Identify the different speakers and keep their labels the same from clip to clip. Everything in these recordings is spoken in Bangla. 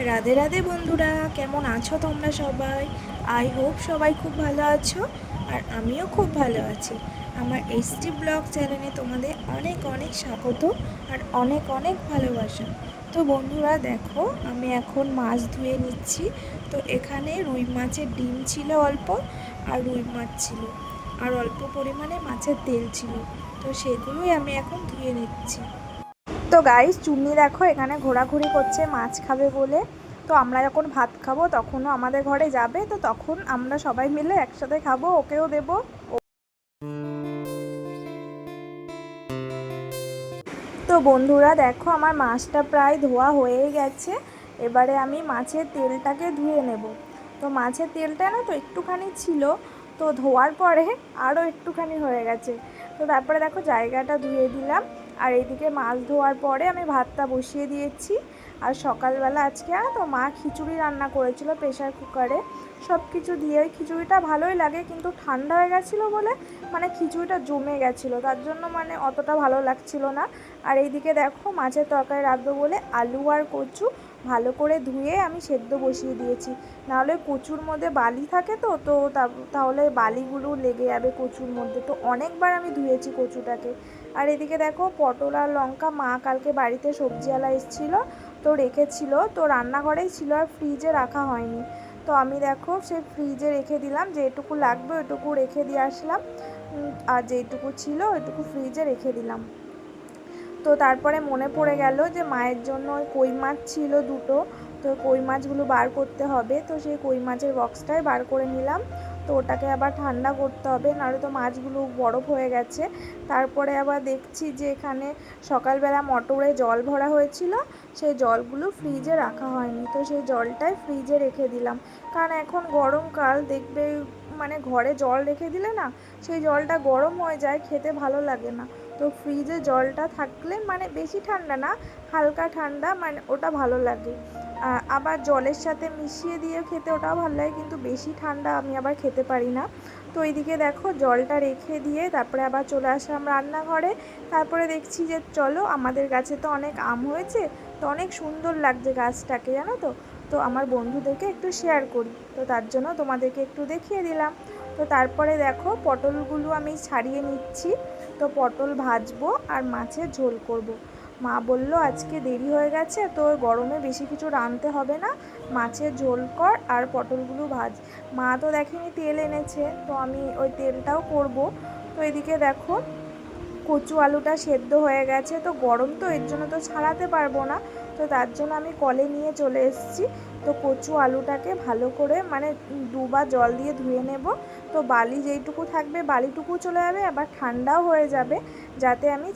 Speaker 1: রাধে রাধে বন্ধুরা, কেমন আছো তোমরা সবাই? আই হোপ সবাই খুব ভালো আছো। আর আমিও খুব ভালো আছি। আমার এসটি ব্লগ চ্যানেলে তোমাদের অনেক অনেক স্বাগত আর অনেক অনেক ভালোবাসা। তো বন্ধুরা দেখো, আমি এখন মাছ ধুয়ে নিচ্ছি। তো এখানে রুই মাছের ডিম ছিল অল্প, আর রুই মাছ ছিল, আর অল্প পরিমাণে মাছের তেল ছিল। তো সেগুলোই আমি এখন ধুয়ে নিচ্ছি। তো গাইস, চুন্নি দেখো এখানে ঘোরাঘুরি করছে মাছ খাবে বলে। তো আমরা যখন ভাত খাবো তখনও আমাদের ঘরে যাবে, তো তখন আমরা সবাই মিলে একসাথে খাবো, ওকেও দেবো। তো বন্ধুরা দেখো, আমার মাছটা প্রায় ধোয়া হয়ে গেছে। এবারে আমি মাছের তেলটাকে ধুয়ে নেব। তো মাছের তেলটা না তো একটুখানি ছিল, তো ধোয়ার পরে আরও একটুখানি হয়ে গেছে। তো তারপরে দেখো জায়গাটা ধুয়ে দিলাম। আর এইদিকে মাছ ধোয়ার পরে আমি ভাতটা বসিয়ে দিয়েছি। আর সকালবেলা আজকে তো মা খিচুড়ি রান্না করেছিল প্রেশার কুকারে। সব কিছু দিয়ে ওই খিচুড়িটা ভালোই লাগে, কিন্তু ঠান্ডা হয়ে গেছিলো বলে মানে খিচুড়িটা জমে গেছিলো, তার জন্য মানে অতটা ভালো লাগছিল না। আর এইদিকে দেখো মাছের তরকারি রাখবো বলে আলু আর কচু ভালো করে ধুয়ে আমি সেদ্ধ বসিয়ে দিয়েছি। নাহলে কচুর মধ্যে বালি থাকে, তো তো তাহলে বালিগুলো লেগে যাবে কচুর মধ্যে। তো অনেকবার আমি ধুয়েছি কচুটাকে। আর এদিকে দেখো পটল আর লঙ্কা মা কালকে বাড়িতে সবজিওয়ালা এসেছিলো, তো রেখেছিল, তো রান্নাঘরেই ছিল আর ফ্রিজে রাখা হয়নি। তো আমি দেখো সেই ফ্রিজে রেখে দিলাম, যেটুকু লাগবে ওইটুকু রেখে দিয়ে আসলাম। আর যেটুকু ছিল ওইটুকু ফ্রিজে রেখে দিলাম। তো তারপরে মনে পড়ে গেল যে মায়ের জন্য কই মাছ ছিল দুটো, তো কই মাছগুলো বার করতে হবে। তো সেই কই মাছের বক্সটাই বার করে নিলাম। তো ওটাকে আবার ঠান্ডা করতে হবে, নাহলে তো মাছগুলো বরফ হয়ে গেছে। তারপরে আবার দেখছি যে এখানে সকালবেলা মটরে জল ভরা হয়েছিল, সেই জলগুলো ফ্রিজে রাখা হয়নি, তো সেই জলটাই ফ্রিজে রেখে দিলাম। কারণ এখন গরমকাল, দেখবে মানে ঘরে জল রেখে দিলে না সেই জলটা গরম হয়ে যায়, খেতে ভালো লাগে না। তো ফ্রিজে জলটা থাকলে মানে বেশি ঠান্ডা না, হালকা ঠান্ডা, মানে ওটা ভালো লাগে। আবার জলের সাথে মিশিয়ে দিয়ে খেতে ওটাও ভালো লাগে, কিন্তু বেশি ঠান্ডা আমি আবার খেতে পারি না। তো এইদিকে দেখো জলটা রেখে দিয়ে তারপরে আবার চলে আসলাম রান্নাঘরে। তারপরে দেখছি যে চলো, আমাদের গাছে তো অনেক আম হয়েছে, তো অনেক সুন্দর লাগছে গাছটাকে, জানো তো। তো আমার বন্ধুদেরকে একটু শেয়ার করি, তো তার জন্য তোমাদেরকে একটু দেখিয়ে দিলাম। তো তারপরে দেখো পটলগুলো আমি ছাড়িয়ে নিচ্ছি। তো পটল ভাজবো আর মাছের ঝোল করব। মা বলল আজকে দেরি হয়ে গেছে, তো গরমে বেশি কিছু রাঁধতে হবে না, মাছের ঝোল কর আর পটলগুলো ভাজ। মা তো দেখেনি তেল এনেছে, তো আমি ওই তেলটাও করব। তো এদিকে দেখো কচু আলুটা সেদ্ধ হয়ে গেছে, তো গরম তো এর জন্য তো ছাড়াতে পারবো না, তো তার জন্য আমি কলে নিয়ে চলে এসেছি। তো কচু আলুটাকে ভালো করে মানে দুবার জল দিয়ে ধুয়ে নেব। তো বালি যেইটুকু থাকবে বালিটুকু চলে যাবে, আবার ঠান্ডাও হয়ে যাবে, যাতে আমি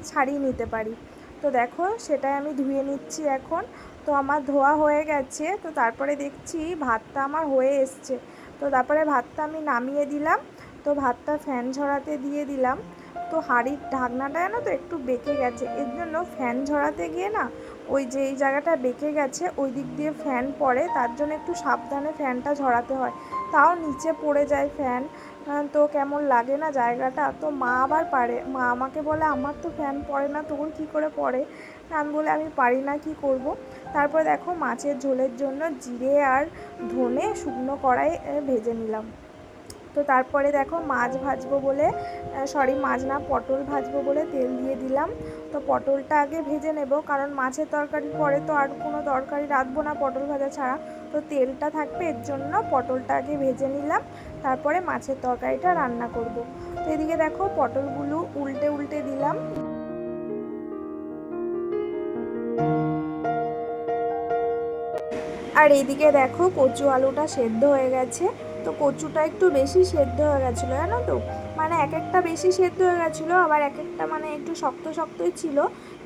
Speaker 1: ছাড়িয়ে নিতে পারি। তো দেখো সেটাই আমি ধুয়ে নিচ্ছি এখন। তো আমার ধোয়া হয়ে গেছে। তো তারপরে দেখছি ভাতটা আমার হয়ে এসছে। তো তারপরে ভাতটা আমি নামিয়ে দিলাম। তো ভাতটা ফ্যান ঝরাতে দিয়ে দিলাম। তো হাঁড়ির ঢাকনাটা জানো তো একটু বেঁকে গেছে, এর জন্য ফ্যান ঝরাতে গিয়ে না ওই যে এই জায়গাটা বেঁকে গেছে ওই দিক দিয়ে ফ্যান পড়ে, তার জন্য একটু সাবধানে ফ্যানটা ঝরাতে হয়, তাও নিচে পড়ে যায় ফ্যান। তো কেমন লাগে না জায়গাটা। তো মা আবার পারে, মা আমাকে বলে আমার তো ফ্যান পড়ে না, তোর কী করে পড়ে। আমি বলে আমি পারি না, কি করব। তারপর দেখো মাছের ঝোলের জন্য জিরে আর ধনে শুকনো কড়াই ভেজে নিলাম। তো তারপরে দেখো মাছ ভাজবো বলে, সরি মাছ না, পটল ভাজবো বলে তেল দিয়ে দিলাম। তো পটলটা আগে ভেজে নেব, কারণ মাছের তরকারির পরে তো আর কোনো তরকারি রাখবো না পটল ভাজা ছাড়া, তো তেলটা থাকবে, এর জন্য পটলটা আগে ভেজে নিলাম, তারপরে মাছের তরকারিটা রান্না করব। তো এদিকে দেখো পটলগুলো উল্টে উল্টে দিলাম। আর এইদিকে দেখো কচু আলুটা সেদ্ধ হয়ে গেছে। তো কচুটা একটু বেশি সেদ্ধ হয়ে গেছিলো, জানো তো, মানে এক একটা বেশি সেদ্ধ হয়ে গেছিলো, আবার এক একটা মানে একটু শক্ত শক্তই ছিল।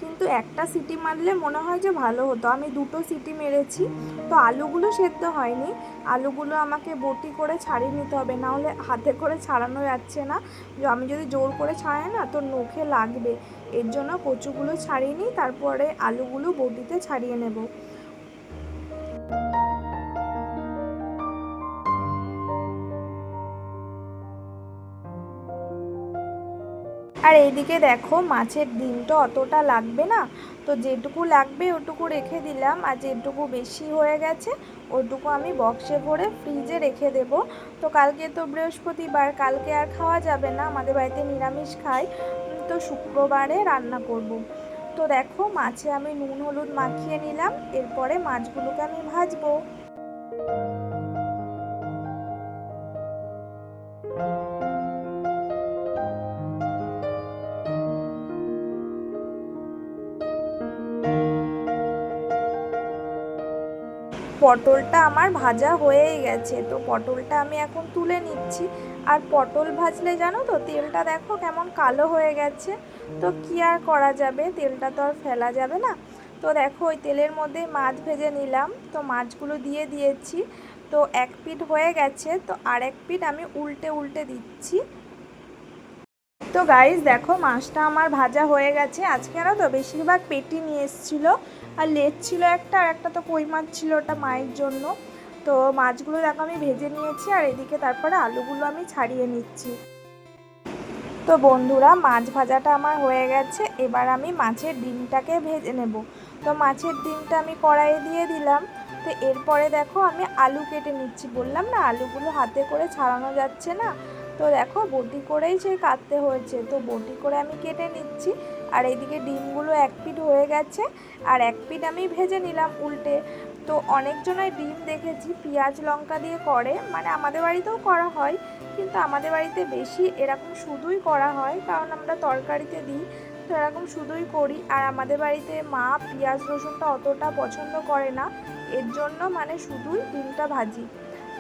Speaker 1: কিন্তু একটা সিটি মারলে মনে হয় যে ভালো হতো, আমি দুটো সিটি মেরেছি। তো আলুগুলো সেদ্ধ হয়নি, আলুগুলো আমাকে বটি করে ছাড়িয়ে নিতে হবে, নাহলে হাতে করে ছাড়ানো যাচ্ছে না। আমি যদি জোর করে ছাড়াই না তো নখে লাগবে, এর জন্য কচুগুলো ছাড়িয়ে নিই, তারপরে আলুগুলো বটিতে ছাড়িয়ে নেব। আর এইদিকে দেখো মাছের ডিমটা অতটা লাগবে না, তো যেটুকু লাগবে ওটুকু রেখে দিলাম, আর যেটুকু বেশি হয়ে গেছে ওটুকু আমি বক্সে ভরে ফ্রিজে রেখে দেব। তো কালকে তো বৃহস্পতিবার, কালকে আর খাওয়া যাবে না, আমাদের বাড়িতে নিরামিষ খায়, তো শুক্রবারে রান্না করব। তো দেখো মাছে আমি নুন হলুদ মাখিয়ে নিলাম, এরপরে মাছগুলোকে আমি ভাজবো। পটলটা আমার ভাজা হয়েই গেছে, তো পটলটা আমি এখন তুলে নিচ্ছি। আর পটল ভাজলে জানো তো তেলটা দেখো কেমন কালো হয়ে গেছে, তো কি আর করা যাবে, তেলটা তো আর ফেলা যাবে না। তো দেখো ওই তেলের মধ্যে মাছ ভেজে নিলাম, তো মাছগুলো দিয়ে দিয়েছি। তো এক পিঠ হয়ে গেছে, তো আর এক পিঠ আমি উল্টে উল্টে দিচ্ছি। তো গাইস দেখো মাছটা আমার ভাজা হয়ে গেছে। আজকে জানো তো বেশিরভাগ পেটি নিয়ে এসেছিলো, আর লেজ ছিল একটা, আর একটা তো কই মাছ ছিল, ওটা মায়ের জন্য। তো মাছগুলো দেখো আমি ভেজে নিয়েছি, আর এদিকে তারপরে আলুগুলো আমি ছাড়িয়ে নিচ্ছি। তো বন্ধুরা মাছ ভাজাটা আমার হয়ে গেছে, এবার আমি মাছের ডিমটাকে ভেজে নেব। তো মাছের ডিমটা আমি কড়াইয়ে দিয়ে দিলাম। তো এরপরে দেখো আমি আলু কেটে নিচ্ছি, বললাম না আলুগুলো হাতে করে ছাড়ানো যাচ্ছে না, তো দেখো বটি করেই সে কাটতে হয়েছে, তো বটি করে আমি কেটে নিচ্ছি। আর এইদিকে ডিমগুলো এক পিঠ হয়ে গেছে, আর এক পিঠ আমি ভেজে নিলাম উল্টে। তো অনেকজনের ডিম দেখেছি পেঁয়াজ লঙ্কা দিয়ে করে, মানে আমাদের বাড়িতেও করা হয়, কিন্তু আমাদের বাড়িতে বেশি এরকম শুধুই করা হয়, কারণ আমরা তরকারিতে দিই, তো এরকম শুধুই করি। আর আমাদের বাড়িতে মা পেঁয়াজ রসুনটা অতটা পছন্দ করে না, এর জন্য মানে শুধুই ডিমটা ভাজি।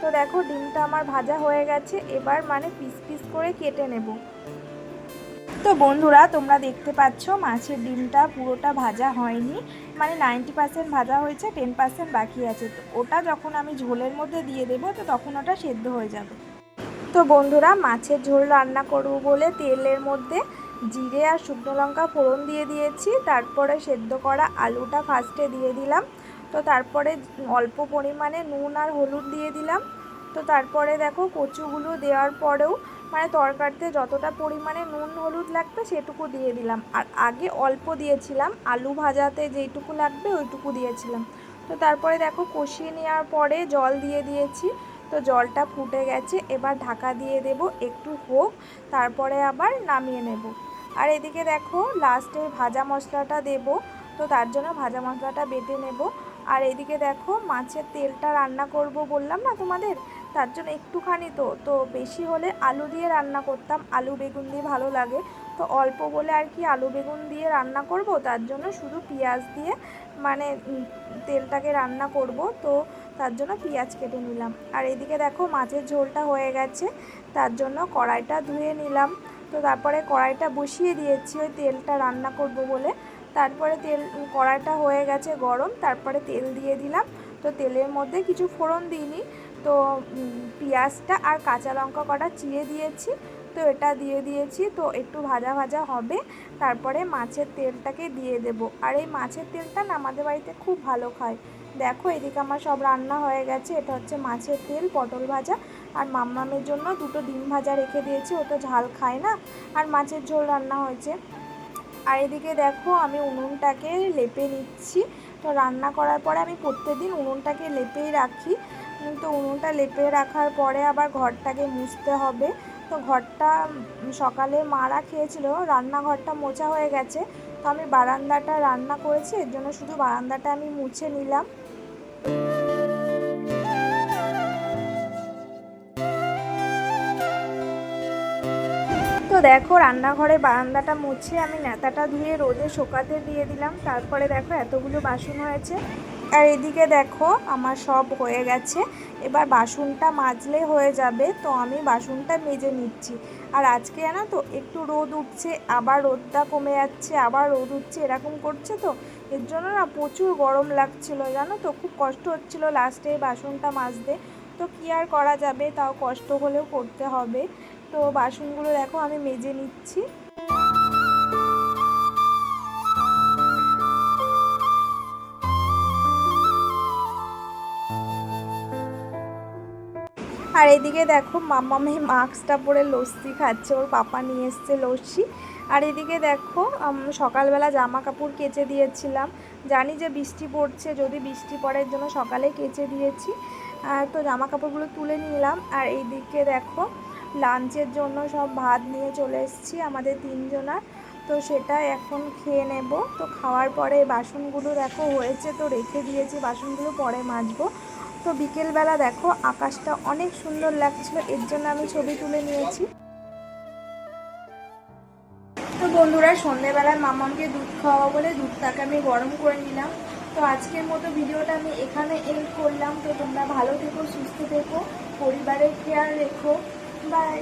Speaker 1: তো দেখো ডিমটা আমার ভাজা হয়ে গেছে, এবার মানে পিস পিস করে কেটে নেব। তো বন্ধুরা তোমরা দেখতে পাচ্ছ মাছের ডিমটা পুরোটা ভাজা হয়নি, মানে 90% ভাজা হয়েছে, 10% বাকি আছে। তো ওটা যখন আমি ঝোলের মধ্যে দিয়ে দেবো তো তখন ওটা সেদ্ধ হয়ে যাবে। তো বন্ধুরা মাছের ঝোল রান্না করব বলে তেলের মধ্যে জিরে আর শুকনো লঙ্কা ফোড়ন দিয়ে দিয়েছি, তারপরে সেদ্ধ করা আলুটা ফার্স্টে দিয়ে দিলাম। তো তারপরে অল্প পরিমাণে নুন আর হলুদ দিয়ে দিলাম। তো তারপরে দেখো কচুগুলো দেওয়ার পরেও মানে তরকারিতে যতটা পরিমাণে নুন হলুদ লাগবে সেটুকু দিয়ে দিলাম, আর আগে অল্প দিয়েছিলাম, আলু ভাজাতে যেইটুকু লাগবে ওইটুকু দিয়েছিলাম। তো তারপরে দেখো কষিয়ে নেওয়ার পরে জল দিয়ে দিয়েছি। তো জলটা ফুটে গেছে, এবার ঢাকা দিয়ে দেব একটু হোক, তারপরে আবার নামিয়ে নেব। আর এদিকে দেখো লাস্টে ভাজা মশলাটা দেব, তো তার জন্য ভাজা মশলাটা বেটে নেব। আর এদিকে দেখো মাছের তেলটা রান্না করব বললাম না তোমাদের, তার জন্য একটুখানি, তো বেশি হলে আলু দিয়ে রান্না করতাম, আলু বেগুন দিয়ে ভালো লাগে, তো অল্প বলে আর কি আলু বেগুন দিয়ে রান্না করব, তার জন্য শুধু পেঁয়াজ দিয়ে মানে তেলটাকে রান্না করব, তো তার জন্য পেঁয়াজ কেটে নিলাম। আর এদিকে দেখো মাছের ঝোলটা হয়ে গেছে, তার জন্য কড়াইটা ধুয়ে নিলাম। তো তারপরে কড়াইটা বসিয়ে দিয়েছি ওই তেলটা রান্না করব বলে। তারপরে কড়াইটা হয়ে গেছে গরম, তারপরে তেল দিয়ে দিলাম। তো তেলের মধ্যে কিছু ফোড়ন দিইনি, তো পেঁয়াজটা আর কাঁচা লঙ্কা কটা চিড়ে দিয়েছি, তো এটা দিয়ে দিয়েছি। তো একটু ভাজা ভাজা হবে, তারপরে মাছের তেলটাকে দিয়ে দেব। আর এই মাছের তেলটা না আমাদের বাড়িতে খুব ভালো খায়। দেখো এদিকে আমার সব রান্না হয়ে গেছে, এটা হচ্ছে মাছের তেল, পটল ভাজা, আর মাম্মামের জন্য দুটো ডিম ভাজা রেখে দিয়েছি, ও তো ঝাল খায় না, আর মাছের ঝোল রান্না হয়েছে। আর এদিকে দেখো আমি উনুনটাকে লেপে নিচ্ছি। তো রান্না করার পরে আমি প্রত্যেকদিন উনুনটাকে লেপেই রাখি, তো উনুনটা লেপে রাখার পরে আবার ঘরটাকে মুছতে হবে। তো ঘরটা সকালে মারা খেয়েছিল, রান্নাঘরটা মোছা হয়ে গেছে, তো আমি বারান্দাটা রান্না করেছি, এর জন্য শুধু বারান্দাটা আমি মুছে নিলাম। তো দেখো রান্নাঘরে বারান্দাটা মুছে আমি ন্যাতাটা ধুয়ে রোদে শুকাতে দিয়ে দিলাম, তারপরে দেখো এতগুলো বাসন হয়েছে। আর এদিকে দেখো আমার সব হয়ে গেছে, এবার বাসনটা মাজলে হয়ে যাবে, তো আমি বাসনটা মেজে নিচ্ছি। আর আজকে জানো তো একটু রোদ উঠছে, আবার রোদটা কমে যাচ্ছে, আবার রোদ উঠছে, এরকম করছে, তো এর জন্য না প্রচুর গরম লাগছিল, জানো তো খুব কষ্ট হচ্ছিল লাস্টে বাসনটা মাজতে। তো কী আর করা যাবে, তাও কষ্ট হলেও করতে হবে। তো বাসনগুলো দেখো আমি মেজে নিচ্ছি। আর এদিকে দেখো মাম্মামি মাস্কটা পরে লস্যি খাচ্ছে, ওর পাপা নিয়ে এসছে লস্যি। আর এদিকে দেখো সকালবেলা জামা কাপড় কেচে দিয়েছিলাম, জানি যে বৃষ্টি পড়ছে, যদি বৃষ্টি পড়ার জন্য সকালে কেচে দিয়েছি। তো জামা কাপড়গুলো তুলে নিলাম। আর এইদিকে দেখো লাঞ্চের জন্য সব ভাত নিয়ে চলে এসেছি আমাদের তিনজনার, তো সেটা এখন খেয়ে নেব। তো খাওয়ার পরে বাসনগুলো দেখো হয়েছে, তো রেখে দিয়েছি, বাসনগুলো পরে মাজবো। তো বিকেলবেলা দেখো আকাশটা অনেক সুন্দর লাগছিল, এর জন্য আমি ছবি তুলে নিয়েছি। তো বন্ধুরা, সন্ধ্যেবেলায় মামাকে দুধ খাওয়া বলে দুধটাকে আমি গরম করে নিলাম। তো আজকের মতো ভিডিওটা আমি এখানে এন্ড করলাম। তো তোমরা ভালো থেকো, সুস্থ থেকো, পরিবারের খেয়াল রেখো। বাই।